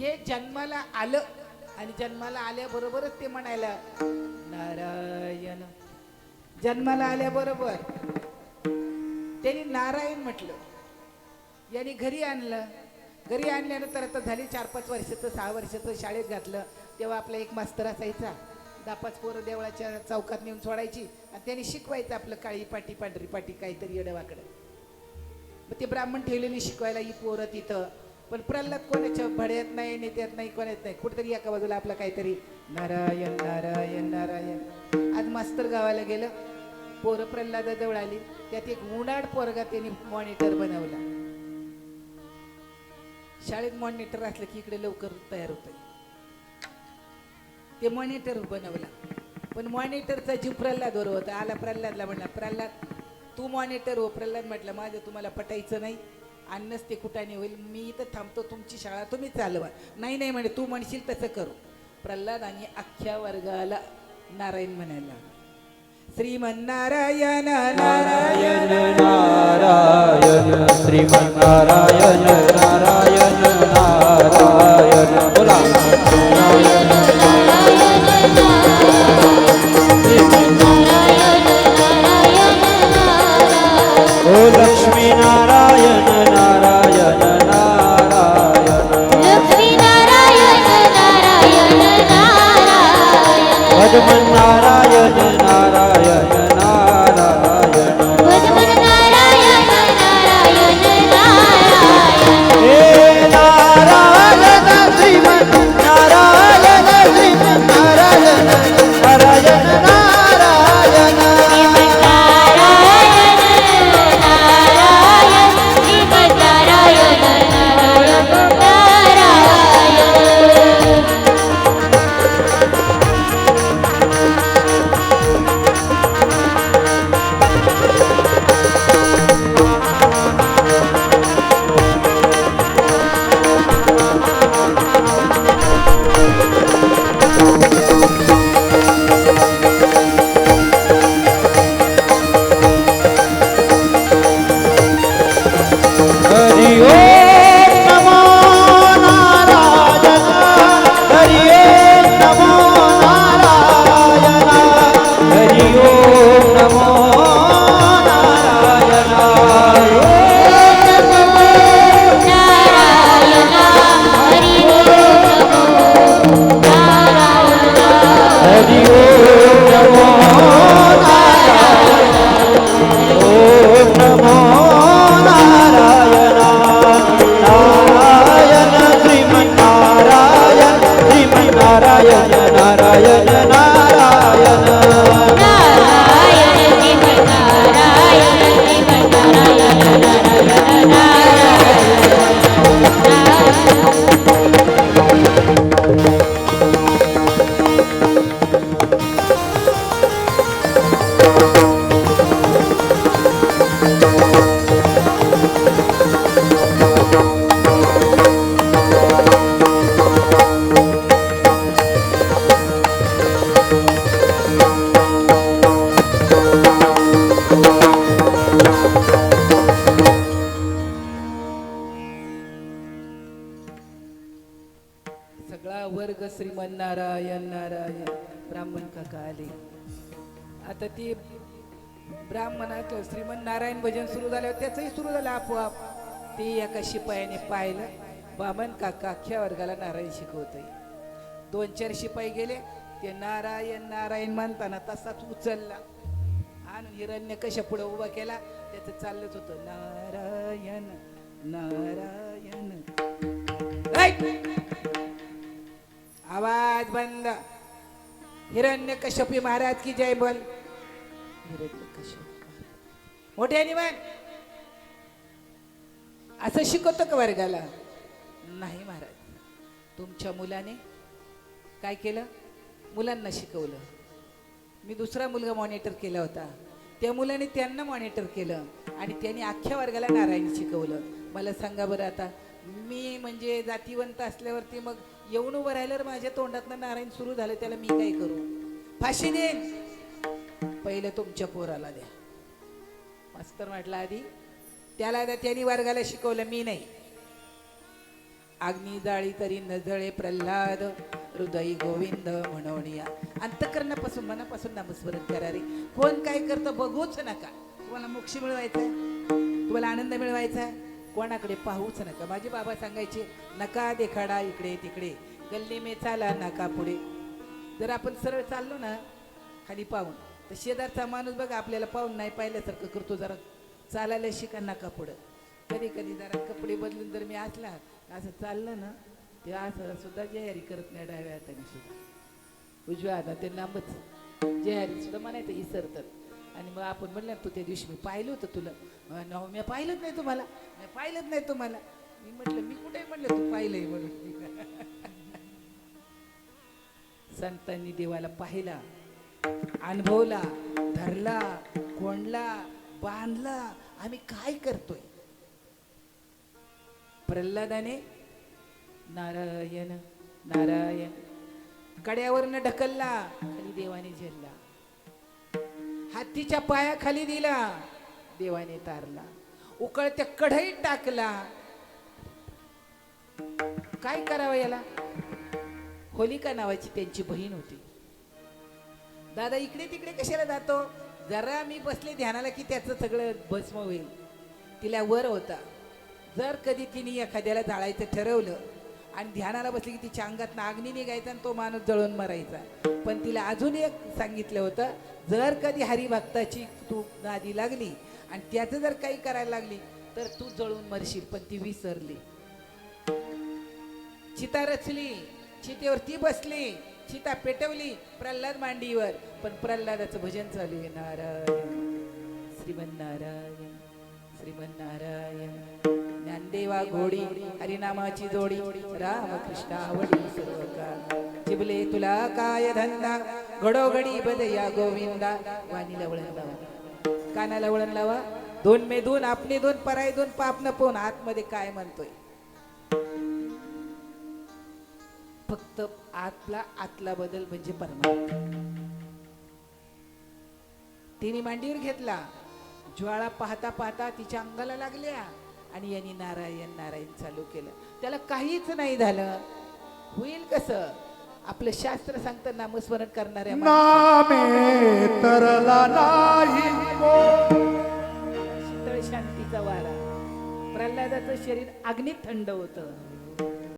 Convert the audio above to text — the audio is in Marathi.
हे जन्माला आलं आणि जन्माला आल्याबरोबरच ते म्हणायला नारायण. जन्माला आल्याबरोबर त्यांनी नारायण म्हटलं. यांनी घरी आणलं. घरी आणल्यानंतर आता झाली 4-5 वर्षाचं 6 वर्षाचं शाळेत घातलं. तेव्हा आपला एक मास्तर असायचा. 10-5 पोरं देवळाच्या चौकात नेऊन सोडायची आणि त्यांनी शिकवायचं आपलं काळी पाटी पांढरी पाटी काहीतरी येडवाकडं. मग ते ब्राह्मण ठेवलेली शिकवायला ही पोरं तिथं. पण प्रल्हाद कोणाच्या भड्यात नाही नेत्यात नाही कोणात नाही. कुठेतरी एका बाजूला आपलं काहीतरी नारायण नारायण नारायण. आज मास्तर गावाला गेलं. पोरं प्रल्हादाजवळ आली. त्यात एक उन्हाळ पोरगा त्यांनी मॉनिटर बनवला. शाळेत मॉनिटर असलं की इकडे लवकर तयार होतंय. ते मॉनिटर बनवला. पण मॉनिटरचा जीव प्रल्हादवर होता. आला प्रल्हादला म्हणला प्रल्हाद तू मॉनिटर हो. प्रल्हाद म्हटलं माझं तुम्हाला पटायचं नाही. अन्नच ते कुठाने होईल. मी इथं थांबतो. तुमची शाळा तुम्ही चालवा. नाही नाही म्हणे तू म्हणशील तसं करू. प्रल्हाद आणि अख्ख्या वर्गाला नारायण म्हणायला. श्रीमन्नारायण नारायण नारायण श्रीमन्नारायण नारायण नारायण बोला ओ लक्ष्मी नारायण नारायण नारायण लक्ष्मी नारायण नारायण नारायण पद्मन नारायण नारायण नारायण पद्मन नारायण नारायण नारायण हे नारायण श्रीमन नारायण श्रीमन नारायण नारायण नारायण श्रीमन नारायण नारायण हरि ओम नमो नारायण हरि ओम नमो नारायण हरि ओम नमो नारायण हरि ओम नमो नारायण ओम नमो नारायण नारायण श्रीमन्नारायण श्रीमन्नारायण नारायण नारायण सगळा वर्ग श्रीमन्नारायण नारायण. ब्राह्मण काका आले. आता ती ब्राह्मणाचं श्रीमन्नारायण भजन सुरू झाल्यावर त्याचंही सुरू झालं आपोआप. ते एका शिपायाने पाहिलं ब्राह्मण काका अख्ख्या वर्गाला नारायण शिकवतोय. 2-4 शिपाई गेले. ते नारायण नारायण म्हणताना तसाच उचलला आणि हिरण्यकश्यप पुढे उभा केला. त्याचं चाललंच होतं नारायण नारायण. आवाज बंद. हिरण्यकश्यपी महाराज की जय बोल. हिरण्यकश्यप मोठ्याने म्हण. असं शिकवतो का वर्गाला? नाही महाराज. तुमच्या मुलाने काय केलं? मुलांना शिकवलं. मी दुसरा मुलगा मॉनिटर केला होता. त्या मुलाने त्यांना मॉनिटर केलं आणि त्यांनी अख्ख्या वर्गाला नारायण शिकवलं. मला सांगा बरं आता मी म्हणजे जातीवंत असल्यावरती मग येऊन उभं राहिल्यावर माझ्या तोंडातनं नारायण सुरू झालं. त्याला मी काय करू? फाशी देईन. पहिलं तुमच्या पोराला द्या. मास्तर म्हटलं आधी त्याला द्या. त्यांनी वर्गाला शिकवलं मी नाही. अग्नी जाळी तरी न जळे प्रल्हाद हृदय गोविंद म्हणवणिया. अंतकरणापासून मनापासून नामस्मरण करा रे. कोण काय करतं बघूच नका. तुम्हाला मोक्ष मिळवायचा आहे, तुम्हाला आनंद मिळवायचा आहे, कोणाकडे पाहूच नका. माझे बाबा सांगायचे नका देखाडा इकडे तिकडे, गल्ली में चाला नका पुढे. जर आपण सरळ चाललो ना खाली पाहून, तर शेजारचा माणूस बघा आपल्याला पाहून नाही पाहिल्यासारखं करतो. जरा चालायला शिका नका पुढं. कधी कधी जरा कपडे बदलून जर मी असला असं चाललं ना, ते असं सुद्धा जयारी करत नाही डाव्या हाताने सुद्धा. उजव्या हातात ते लांबच जयारी सुद्धा म्हणायचं इसरतात. आणि मग आपण म्हणलं तू त्या दिवशी मी पाहिलं होतं तुला. नाव मी पाहिलंच नाही तुम्हाला, मी पाहिलंच नाही तुम्हाला. मी म्हटलं मी कुठे म्हणलं तू पाहिलंय म्हणून. संतांनी देवाला पाहिला, अनुभवला, धरला, कोंडला, बांधला. आम्ही काय करतोय? प्रल्हादाने नारायण नारायण कड्यावरनं ढकलला, खाली देवाने झेलला. हातीच्या पायाखाली दिला, देवाने तारला. उकळत्या कढईत टाकला. काय करावं याला? होलिका नावाची त्यांची बहीण होती. दादा इकडे तिकडे कशाला जातो? जरा मी बसले ध्यानाला की त्याचं सगळं भस्म होईल. तिला वर होता. जर कधी तिने एखाद्याला जाळायचं ठरवलं आणि ध्यानाला बसली की तिच्या अंगात अग्नी निघायचा आणि तो माणूस जळून मरायचा. पण तिला अजून एक सांगितलं होतं, जर कधी हरिभक्ताची तू नादी लागली आणि त्याचं जर काही करायला लागली तर तू जळून मरशील. पण ती विसरली. चिता रचली, चितेवर ती बसली, चिता पेटवली, प्रल्हाद मांडीवर. पण प्रल्हादाचं भजन चालू आहे. नारायण श्रीमन्नारायण श्रीमन्नारायण. ज्ञानदेवा घोडी हरिनामाची जोडी, रामकृष्ण आवडी सर्व काळ. जिबले तुला काय धंदा, घडोघडी बदया गोविंदा. वाणीला वळण लावा, कानाला वळण लावा. दोन मे दोन, आपले दोन, पराय दोन, पाप न पोन. आतमध्ये काय म्हणतोय? फक्त आतला बदल म्हणजे परमात्मा. तिने मांडीवर घेतला. ज्वाळा पाहता पाहता तिच्या अंगाला लागल्या आणि यांनी नारायण नारायण चालू केलं. त्याला काहीच नाही झालं. होईल कसं? आपलं शास्त्र सांगतं नामस्मरण करणाऱ्या नामे तरला नाही शीतळ शांतीचा वारा. प्रल्हादाचं शरीर अग्नीत थंड होतं.